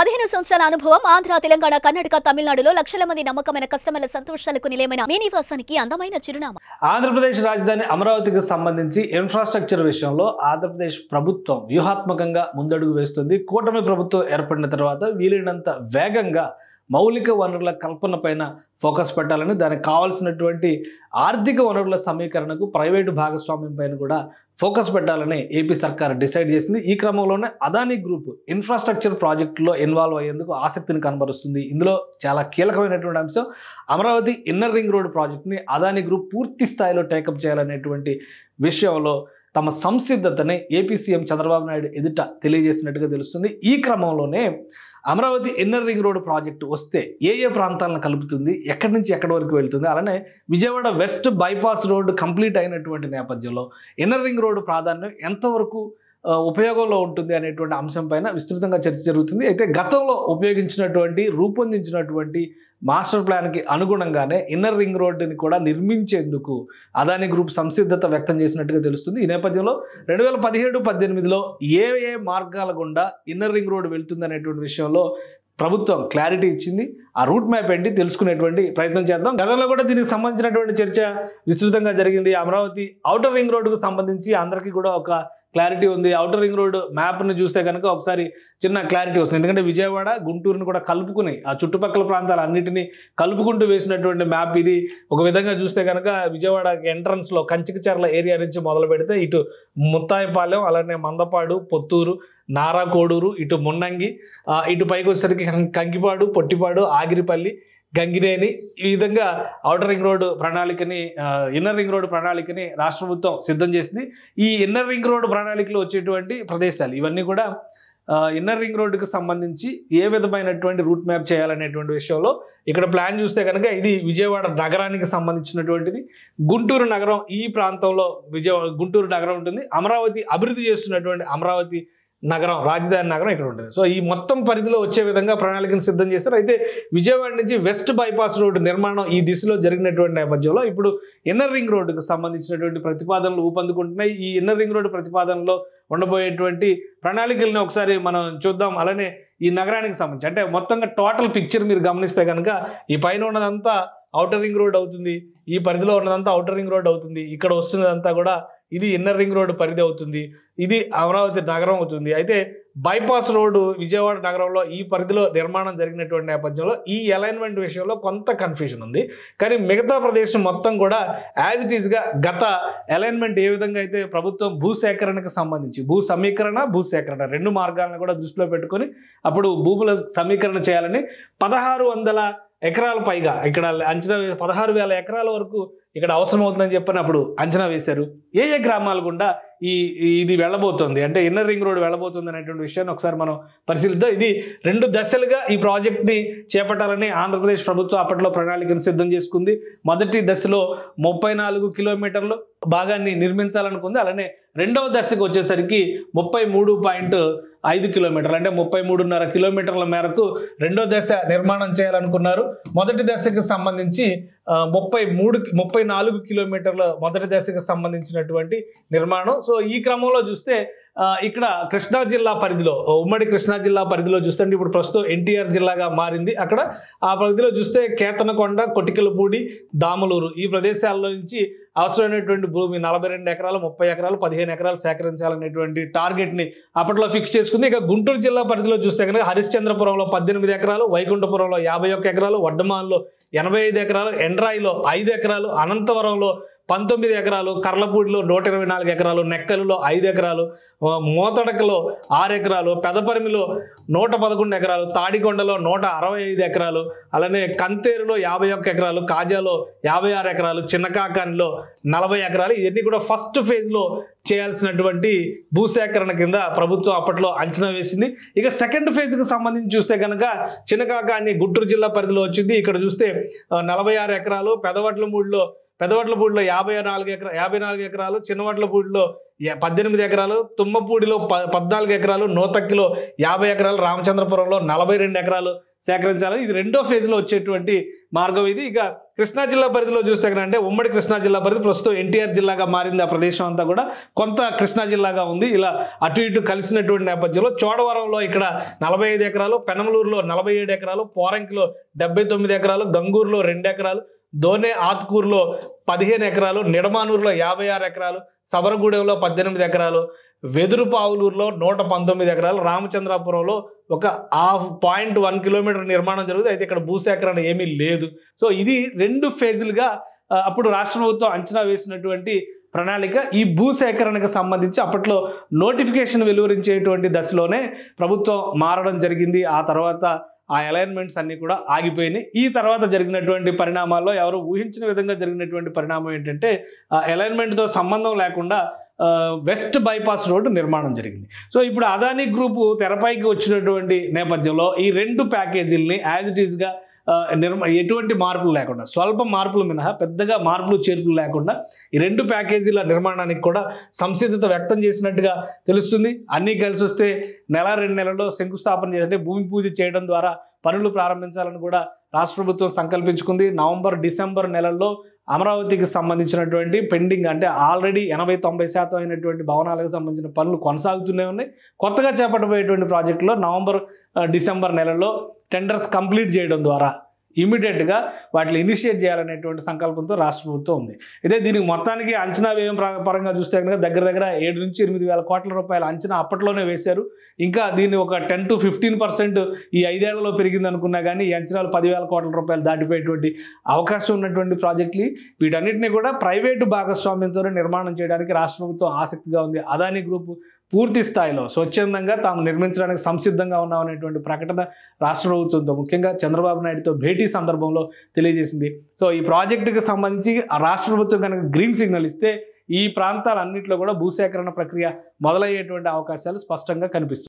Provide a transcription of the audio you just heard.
15 సంవత్సరాల అనుభవం ఆంధ్ర, తెలంగాణ, కర్ణాటక, తమిళనాడులో లక్షల మంది నమ్మకమైన కస్టమర్ల సంతోషాలకు నిలయమైన మీ నివాసానికి అందమైన చిరునామా. ఆంధ్రప్రదేశ్ రాజధాని అమరావతికి సంబంధించి ఇన్ఫ్రాస్ట్రక్చర్ విషయంలో ఆంధ్రప్రదేశ్ ప్రభుత్వం వ్యూహాత్మకంగా ముందడుగు వేస్తుంది. కూటమి ప్రభుత్వం ఏర్పడిన తర్వాత వీలైనంత వేగంగా మౌలిక వనరుల కల్పన పైన ఫోకస్ పెట్టాలని, దానికి కావాల్సినటువంటి ఆర్థిక వనరుల సమీకరణకు ప్రైవేటు భాగస్వామ్యం పైన కూడా ఫోకస్ పెట్టాలని ఏపీ సర్కార్ డిసైడ్ చేసింది. ఈ క్రమంలోనే అదానీ గ్రూప్ ఇన్ఫ్రాస్ట్రక్చర్ ప్రాజెక్టులో ఇన్వాల్వ్ అయ్యేందుకు ఆసక్తిని కనబరుస్తుంది. ఇందులో చాలా కీలకమైనటువంటి అంశం అమరావతి ఇన్నర్ రింగ్ రోడ్ ప్రాజెక్ట్ని అదానీ గ్రూప్ పూర్తి స్థాయిలో టేకప్ చేయాలనేటువంటి విషయంలో తమ సంసిద్ధతని ఏపీ సీఎం చంద్రబాబు నాయుడు ఎదుట తెలియజేసినట్టుగా తెలుస్తుంది. ఈ క్రమంలోనే Amaravati inner ring road project వస్తే ఏ ప్రాంతాలను కలుపుతుంది, ఎక్కడి నుంచి ఎక్కడి వరకు వెళ్తుంది, అలానే Vijayawada west bypass road complete అయినటువంటి నేపథ్యంలో ఇన్నర్ రింగ్ రోడ్డు ప్రాధాన్యం ఎంతవరకు ఉపయోగంలో ఉంటుంది అనేటువంటి అంశం పైన విస్తృతంగా చర్చ జరుగుతుంది. అయితే గతంలో రూపొందించినటువంటి మాస్టర్ ప్లాన్కి అనుగుణంగానే ఇన్నర్ రింగ్ రోడ్డుని కూడా నిర్మించేందుకు అదానీ గ్రూప్ సంసిద్ధత వ్యక్తం చేసినట్టుగా తెలుస్తుంది. ఈ నేపథ్యంలో 2017-18లో ఏ మార్గాల గుండా ఇన్నర్ రింగ్ రోడ్డు వెళ్తుంది అనేటువంటి విషయంలో ప్రభుత్వం క్లారిటీ ఇచ్చింది. ఆ రూట్ మ్యాప్ ఏంటి తెలుసుకునేటువంటి ప్రయత్నం చేద్దాం. గతంలో కూడా దీనికి సంబంధించినటువంటి చర్చ విస్తృతంగా జరిగింది. అమరావతి ఔటర్ రింగ్ రోడ్డుకు సంబంధించి అందరికీ కూడా ఒక క్లారిటీ ఉంది. ఔటర్ రింగ్ రోడ్ మ్యాప్ను చూస్తే కనుక ఒకసారి చిన్న క్లారిటీ వస్తుంది. ఎందుకంటే విజయవాడ, గుంటూరుని కూడా కలుపుకుని ఆ చుట్టుపక్కల ప్రాంతాలన్నింటినీ కలుపుకుంటూ వేసినటువంటి మ్యాప్ ఇది. ఒక విధంగా చూస్తే కనుక విజయవాడ ఎంట్రన్స్లో కంచికచర్ల ఏరియా నుంచి మొదలు పెడితే ఇటు ముత్తాయిపాలెం, అలానే మందపాడు, పొత్తూరు, నారాకోడూరు, ఇటు మున్నంగి, ఇటు పైకి వచ్చేసరికి కంకిపాడు, పొట్టిపాడు, ఆగిరిపల్లి, గంగినేని, ఈ విధంగా ఔటర్ రింగ్ రోడ్డు ప్రణాళికని, ఇన్నర్ రింగ్ రోడ్డు ప్రణాళికని రాష్ట్ర ప్రభుత్వం సిద్ధం చేసింది. ఈ ఇన్నర్ రింగ్ రోడ్డు ప్రణాళికలో వచ్చేటువంటి ప్రదేశాలు ఇవన్నీ కూడా ఇన్నర్ రింగ్ రోడ్డుకు సంబంధించి ఏ విధమైనటువంటి రూట్ మ్యాప్ చేయాలనేటువంటి విషయంలో ఇక్కడ ప్లాన్ చూస్తే కనుక ఇది విజయవాడ నగరానికి సంబంధించినటువంటిది. గుంటూరు నగరం ఈ ప్రాంతంలో గుంటూరు నగరం ఉంటుంది. అమరావతి అభివృద్ధి చేస్తున్నటువంటి అమరావతి నగరం, రాజధాని నగరం ఇక్కడ ఉంటుంది. సో ఈ మొత్తం పరిధిలో వచ్చే విధంగా ప్రణాళికను సిద్ధం చేస్తారు. అయితే విజయవాడ నుంచి వెస్ట్ బైపాస్ రోడ్డు నిర్మాణం ఈ దిశలో జరిగినటువంటి నేపథ్యంలో ఇప్పుడు ఇన్నర్ రింగ్ రోడ్డుకు సంబంధించినటువంటి ప్రతిపాదనలు ఊపందుకుంటున్నాయి. ఈ ఇన్నర్ రింగ్ రోడ్డు ప్రతిపాదనలో ఉండబోయేటువంటి ప్రణాళికలను ఒకసారి మనం చూద్దాం. అలానే ఈ నగరానికి సంబంధించి అంటే మొత్తంగా టోటల్ పిక్చర్ మీరు గమనిస్తే కనుక ఈ పైన ఉన్నదంతా ఔటర్ రింగ్ రోడ్ అవుతుంది, ఈ పరిధిలో ఉన్నదంతా ఔటర్ రింగ్ రోడ్ అవుతుంది, ఇక్కడ వస్తున్నదంతా కూడా ఇది ఇన్నర్ రింగ్ రోడ్డు పరిధి అవుతుంది, ఇది అమరావతి నగరం అవుతుంది. అయితే బైపాస్ రోడ్డు విజయవాడ నగరంలో ఈ పరిధిలో నిర్మాణం జరిగినటువంటి నేపథ్యంలో ఈ అలైన్మెంట్ విషయంలో కొంత కన్ఫ్యూజన్ ఉంది. కానీ మిగతా ప్రదేశం మొత్తం కూడా యాజ్ ఇట్ ఈస్గా గత అలైన్మెంట్ ఏ విధంగా అయితే ప్రభుత్వం భూసేకరణకు సంబంధించి భూసేకరణ రెండు మార్గాలను కూడా దృష్టిలో పెట్టుకొని అప్పుడు భూముల సమీకరణ చేయాలని 1600 ఎకరాల పైగా ఇక్కడ అంచనా 16,000 ఎకరాల వరకు ఇక్కడ అవసరం అవుతుందని చెప్పని అప్పుడు అంచనా వేశారు. ఏ గ్రామాల గుండా ఇది వెళ్ళబోతుంది అంటే ఇన్నర్ రింగ్ రోడ్ వెళ్ళబోతుంది అనేటువంటి విషయాన్ని ఒకసారి మనం పరిశీలిద్దాం. ఇది 2 దశలుగా ఈ ప్రాజెక్ట్ని చేపట్టాలని ఆంధ్రప్రదేశ్ ప్రభుత్వం అప్పట్లో ప్రణాళికను సిద్ధం చేసుకుంది. మొదటి దశలో 34 కిలోమీటర్లు భాగాన్ని నిర్మించాలనుకుంది. అలానే రెండవ దశకు వచ్చేసరికి 33.5 కిలోమీటర్లు అంటే 33.5 కిలోమీటర్ల మేరకు రెండో దశ నిర్మాణం చేయాలనుకున్నారు. మొదటి దశకు సంబంధించి 34 కిలోమీటర్ల మొదటి దశకు సంబంధించినటువంటి నిర్మాణం. సో ఈ క్రమంలో చూస్తే ఇక్కడ కృష్ణా జిల్లా పరిధిలో, ఉమ్మడి కృష్ణా జిల్లా పరిధిలో చూస్తే ఇప్పుడు ప్రస్తుతం ఎన్టీఆర్ జిల్లాగా మారింది. అక్కడ ఆ పరిధిలో చూస్తే కేతనకొండ, కొటికలపూడి, దాములూరు ఈ ప్రదేశాల్లో నుంచి అవసరమైనటువంటి భూమి 42 ఎకరాలు, 30 ఎకరాలు, 15 ఎకరాలు సేకరించాలనేటువంటి టార్గెట్ని అప్పట్లో ఫిక్స్ చేసుకుంది. ఇక గుంటూరు జిల్లా పరిధిలో చూస్తే కనుక హరిశ్చంద్రపురంలో 18 ఎకరాలు, వైకుంఠపురంలో 51 ఎకరాలు, వడ్డమాన్లో 85 ఎకరాలు, ఎండ్రాయిలో 5 ఎకరాలు, అనంతవరంలో 19 ఎకరాలు, కర్లపూడిలో 124 ఎకరాలు, నెక్కలులో 5 ఎకరాలు, మోతడకలో 6 ఎకరాలు, పెదపరిమిలో 111 ఎకరాలు, తాడికొండలో 165 ఎకరాలు, అలానే కంతేరులో 51 ఎకరాలు, కాజాలో 56 ఎకరాలు, చిన్నకాకానిలో 40 ఎకరాలు. ఇవన్నీ కూడా ఫస్ట్ ఫేజ్లో చేయాల్సినటువంటి భూసేకరణ కింద ప్రభుత్వం అప్పట్లో అంచనా వేసింది. ఇక సెకండ్ ఫేజ్కి సంబంధించి చూస్తే కనుక చిన్నకాకాని గుంటూరు జిల్లా పరిధిలో వచ్చింది. ఇక్కడ చూస్తే 46 ఎకరాలు, పెదవట్లపూడిలో 54 ఎకరాలు, చిన్నవట్లపూడిలో 18 ఎకరాలు, తుమ్మపూడిలో 14 ఎకరాలు, నూతక్కిలో 50 ఎకరాలు, రామచంద్రపురంలో 42 ఎకరాలు సేకరించాలని ఇది రెండో ఫేజ్లో వచ్చేటువంటి మార్గం ఇది. ఇక కృష్ణా జిల్లా పరిధిలో చూస్తే అంటే ఉమ్మడి కృష్ణా జిల్లా పరిధి ప్రస్తుతం ఎన్టీఆర్ జిల్లాగా మారింది. ఆ ప్రదేశం అంతా కూడా కొంత కృష్ణా జిల్లాగా ఉంది. ఇలా అటు ఇటు కలిసినటువంటి నేపథ్యంలో చోడవరంలో ఇక్కడ 45 ఎకరాలు, పెనమలూరులో 47 ఎకరాలు, పోరంకిలో 79 ఎకరాలు, గంగూరులో 2 ఎకరాలు, దోనే ఆత్కూరులో 15 ఎకరాలు, నిడమానూరులో 56 ఎకరాలు, సవరగూడెంలో 18 ఎకరాలు, వెదురుపావులూరులో 119 ఎకరాలు, రామచంద్రాపురంలో ఒక 0.1 కిలోమీటర్ నిర్మాణం జరుగుతుంది. అయితే ఇక్కడ భూసేకరణ ఏమీ లేదు. సో ఇది 2 ఫేజులుగా అప్పుడు రాష్ట్ర ప్రభుత్వం అంచనా వేసినటువంటి ప్రణాళిక. ఈ భూసేకరణకు సంబంధించి అప్పట్లో నోటిఫికేషన్ వెలువరించేటువంటి దశలోనే ప్రభుత్వం మారడం జరిగింది. ఆ తర్వాత ఆ అలైన్మెంట్స్ అన్నీ కూడా ఆగిపోయినాయి. ఈ తర్వాత జరిగినటువంటి పరిణామాల్లో ఎవరు ఊహించిన విధంగా జరిగినటువంటి పరిణామం ఏంటంటే అలైన్మెంట్తో సంబంధం లేకుండా వెస్ట్ బైపాస్ రోడ్డు నిర్మాణం జరిగింది. సో ఇప్పుడు అదానీ గ్రూపు తెరపైకి వచ్చినటువంటి నేపథ్యంలో ఈ 2 ప్యాకేజీలని యాజ్ ఇట్ ఈస్గా ఎటువంటి మార్పులు లేకుండా, స్వల్ప మార్పులు మినహా పెద్దగా మార్పులు చేర్పులు లేకుండా ఈ 2 ప్యాకేజీల నిర్మాణానికి కూడా సంసిద్ధత వ్యక్తం చేసినట్టుగా తెలుస్తుంది. అన్నీ కలిసి వస్తే 1-2 నెలల్లో శంకుస్థాపన చేయాలంటే భూమి పూజ చేయడం ద్వారా పనులు ప్రారంభించాలని కూడా రాష్ట్ర ప్రభుత్వం సంకల్పించుకుంది. నవంబర్, డిసెంబర్ నెలల్లో అమరావతికి సంబంధించినటువంటి పెండింగ్ అంటే ఆల్రెడీ 80-90% అయినటువంటి భవనాలకు సంబంధించిన పనులు కొనసాగుతూనే ఉన్నాయి. కొత్తగా చేపట్టబోయేటువంటి ప్రాజెక్టులో నవంబర్, డిసెంబర్ నెలలో టెండర్స్ కంప్లీట్ చేయడం ద్వారా ఇమీడియట్గా వాటిని ఇనిషియేట్ చేయాలనేటువంటి సంకల్పంతో రాష్ట్ర ప్రభుత్వం ఉంది. ఇదే దీనికి మొత్తానికి అంచనా వ్యయం పరంగా చూస్తే కనుక దగ్గర 7-8 వేల కోట్ల రూపాయల అంచనా అప్పట్లోనే వేశారు. ఇంకా దీన్ని ఒక 10-15% ఈ 5 ఏళ్లలో పెరిగింది అనుకున్నా కానీ ఈ అంచనాలు 10,000 కోట్ల రూపాయలు దాటిపోయేటువంటి అవకాశం ఉన్నటువంటి ప్రాజెక్టులు. వీటన్నిటిని కూడా ప్రైవేటు భాగస్వామ్యంతోనే నిర్మాణం చేయడానికి రాష్ట్ర ప్రభుత్వం ఆసక్తిగా ఉంది. అదానీ గ్రూప్ పూర్తి స్థాయిలో స్వచ్ఛందంగా తాము నిర్మించడానికి సంసిద్ధంగా ఉన్నామనేటువంటి ప్రకటన రాష్ట్ర ప్రభుత్వంతో ముఖ్యంగా చంద్రబాబు నాయుడుతో భేటీ సందర్భంలో తెలియజేసింది. సో ఈ ప్రాజెక్టుకి సంబంధించి రాష్ట్ర ప్రభుత్వం కనుక గ్రీన్ సిగ్నల్ ఇస్తే ఈ ప్రాంతాలన్నింటిలో కూడా భూసేకరణ ప్రక్రియ మొదలయ్యేటువంటి అవకాశాలు స్పష్టంగా కనిపిస్తుంది.